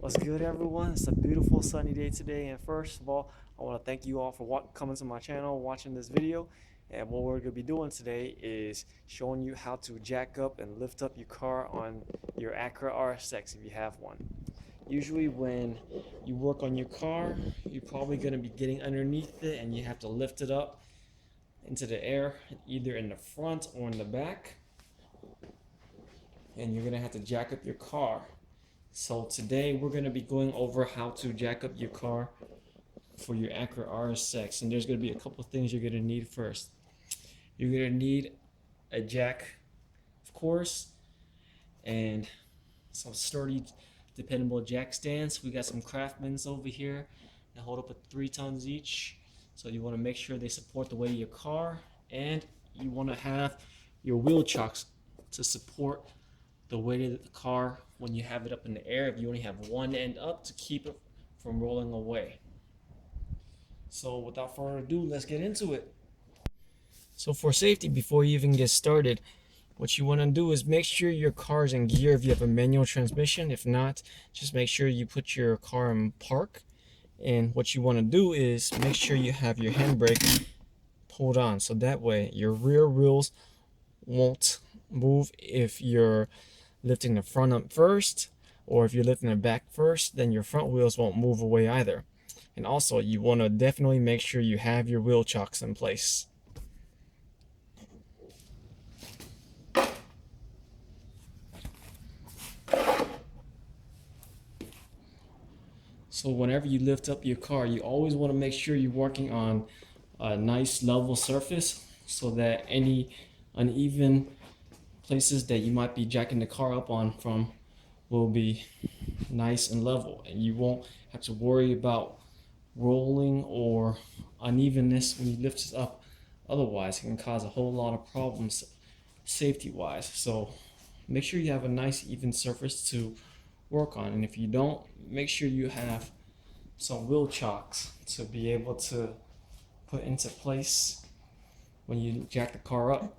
What's good, everyone? It's a beautiful sunny day today, and first of all, I want to thank you all for coming to my channel, watching this video. And what we're going to be doing today is showing you how to jack up and lift up your car on your Acura RSX if you have one. Usually when you work on your car, you're probably going to be getting underneath it and you have to lift it up into the air, either in the front or in the back. And you're going to have to jack up your car. So today we're going to be going over how to jack up your car for your Acura RSX, and there's going to be a couple things you're going to need first. You're going to need a jack, of course, and some sturdy, dependable jack stands. We got some Craftsmans over here that hold up at 3 tons each, so you want to make sure they support the weight of your car, and you want to have your wheel chocks to support the weight of the car when you have it up in the air, if you only have one end up, to keep it from rolling away. So without further ado, let's get into it. So for safety, before you even get started, what you want to do is make sure your car is in gear if you have a manual transmission. If not, just make sure you put your car in park. And what you want to do is make sure you have your handbrake pulled on, so that way your rear wheels won't move if you're lifting the front up first, or if you're lifting the back first, then your front wheels won't move away either. And also, you want to definitely make sure you have your wheel chocks in place. So whenever you lift up your car, you always want to make sure you're working on a nice level surface, so that any uneven places that you might be jacking the car up on from will be nice and level, and you won't have to worry about rolling or unevenness when you lift it up. Otherwise, it can cause a whole lot of problems safety wise. So make sure you have a nice even surface to work on, and if you don't, make sure you have some wheel chocks to be able to put into place when you jack the car up.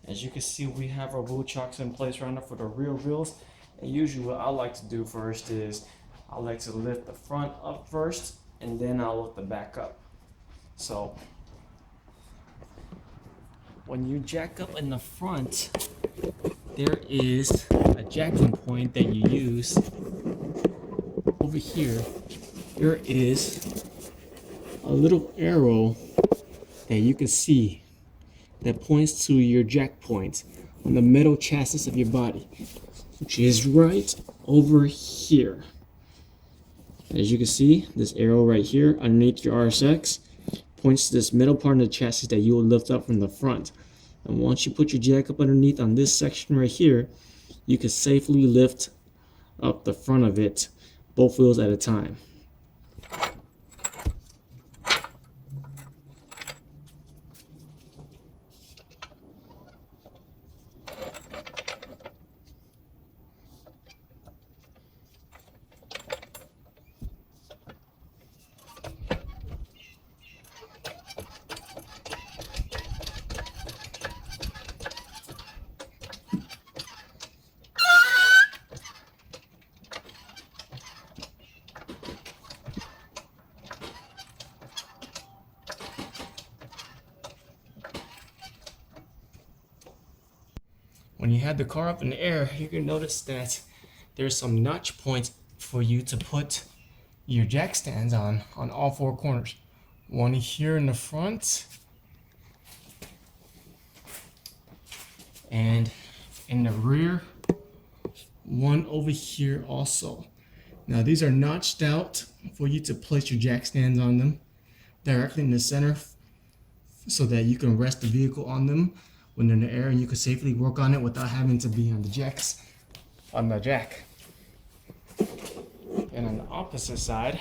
As you can see, we have our wheel chocks in place right now for the rear wheels. And usually what I like to do first is I like to lift the front up first, and then I'll lift the back up. So when you jack up in the front, there is a jacking point that you use. Over here, there is a little arrow that you can see that points to your jack point on the metal chassis of your body, which is right over here. As you can see, this arrow right here underneath your RSX points to this metal part of the chassis that you will lift up from the front. And once you put your jack up underneath on this section right here, you can safely lift up the front of it, both wheels at a time. When you have the car up in the air, you can notice that there's some notch points for you to put your jack stands on all 4 corners. One here in the front, and in the rear, one over here also. Now these are notched out for you to place your jack stands on them directly in the center, so that you can rest the vehicle on them when they're in the air, and you can safely work on it without having to be on the jack. And on the opposite side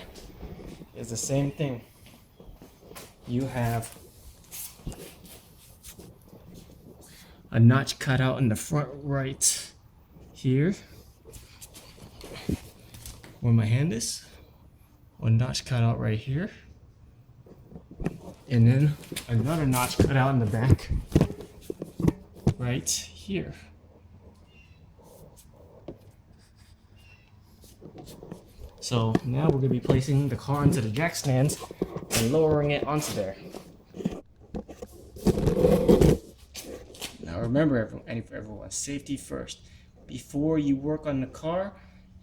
is the same thing. You have a notch cut out in the front right here where my hand is. One notch cut out right here. And then another notch cut out in the back right here. So now we're going to be placing the car into the jack stands and lowering it onto there. Now remember, everyone, safety first. Before you work on the car,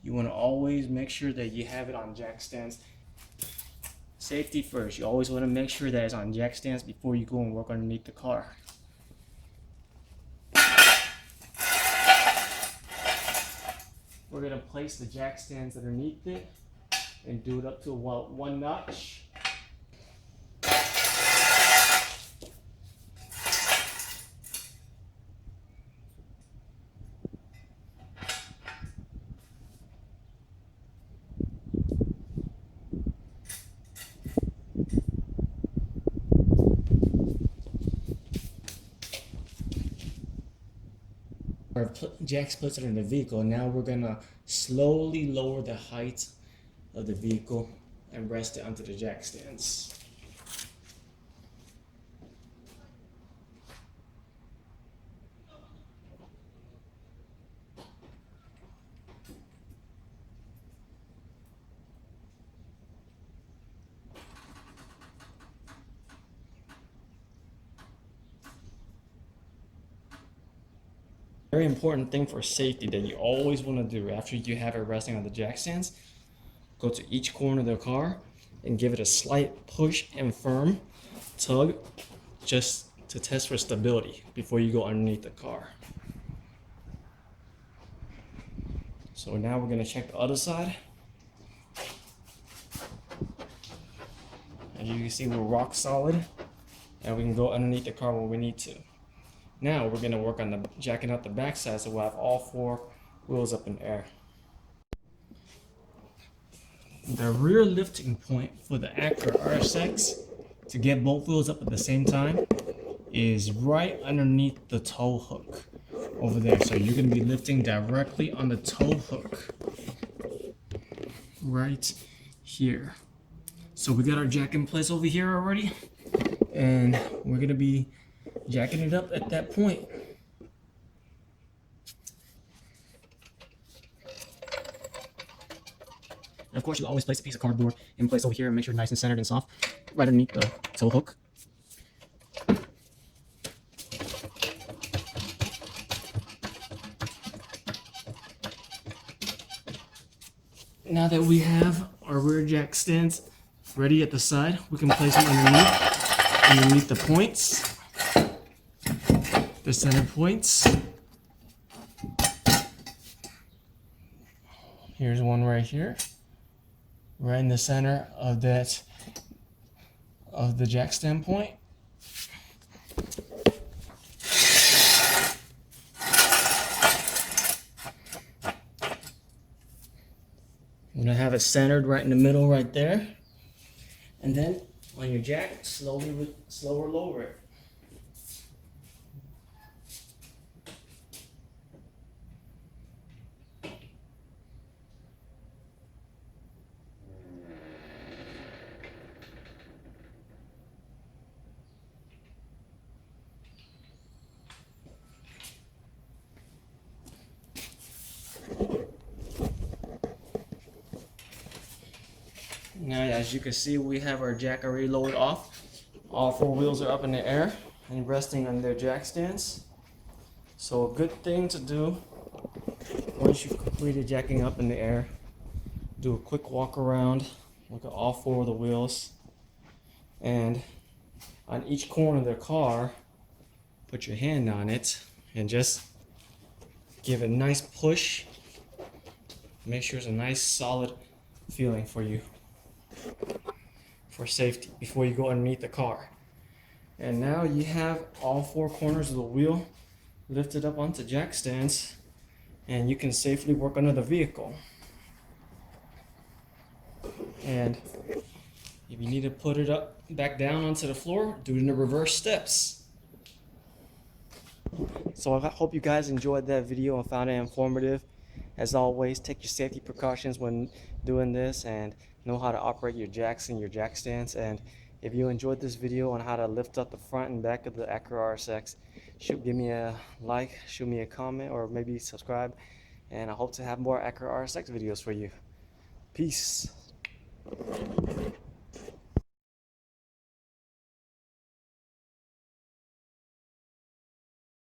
you want to always make sure that you have it on jack stands. Safety first. You always want to make sure that it's on jack stands before you go and work underneath the car. We're going to place the jack stands underneath it and do it up to about 1 notch. Our jack splits are in the vehicle. Now we're going to slowly lower the height of the vehicle and rest it onto the jack stands. Very important thing for safety that you always want to do after you have it resting on the jack stands, go to each corner of the car and give it a slight push and firm tug just to test for stability before you go underneath the car. So now we're going to check the other side. As you can see, we're rock solid and we can go underneath the car when we need to. Now we're going to work on the jacking up the backside so we'll have all 4 wheels up in the air. The rear lifting point for the Acura RSX to get both wheels up at the same time is right underneath the tow hook over there. So you're going to be lifting directly on the tow hook right here. So we got our jack in place over here already, and we're going to be jacking it up at that point. And of course, you always place a piece of cardboard in place over here and make sure it's nice and centered and soft, right underneath the tow hook. Now that we have our rear jack stands ready at the side, we can place them underneath the points. The center points. Here's one right here, right in the center of the jack stand point. I'm gonna have it centered right in the middle, right there, and then on your jack, slower lower it. Now, as you can see, we have our jack already lowered off. All 4 wheels are up in the air and resting on their jack stands. So a good thing to do once you've completed jacking up in the air, do a quick walk around, look at all 4 of the wheels, and on each corner of the car, put your hand on it and just give it a nice push. Make sure it's a nice solid feeling for you, for safety, before you go underneath the car. And now you have all 4 corners of the wheel lifted up onto jack stands, and you can safely work under the vehicle. And if you need to put it up back down onto the floor, do it in the reverse steps. So I hope you guys enjoyed that video and found it informative. As always, take your safety precautions when doing this and know how to operate your jacks and your jack stands. And if you enjoyed this video on how to lift up the front and back of the Acura RSX, give me a like, shoot me a comment, or maybe subscribe. And I hope to have more Acura RSX videos for you. Peace.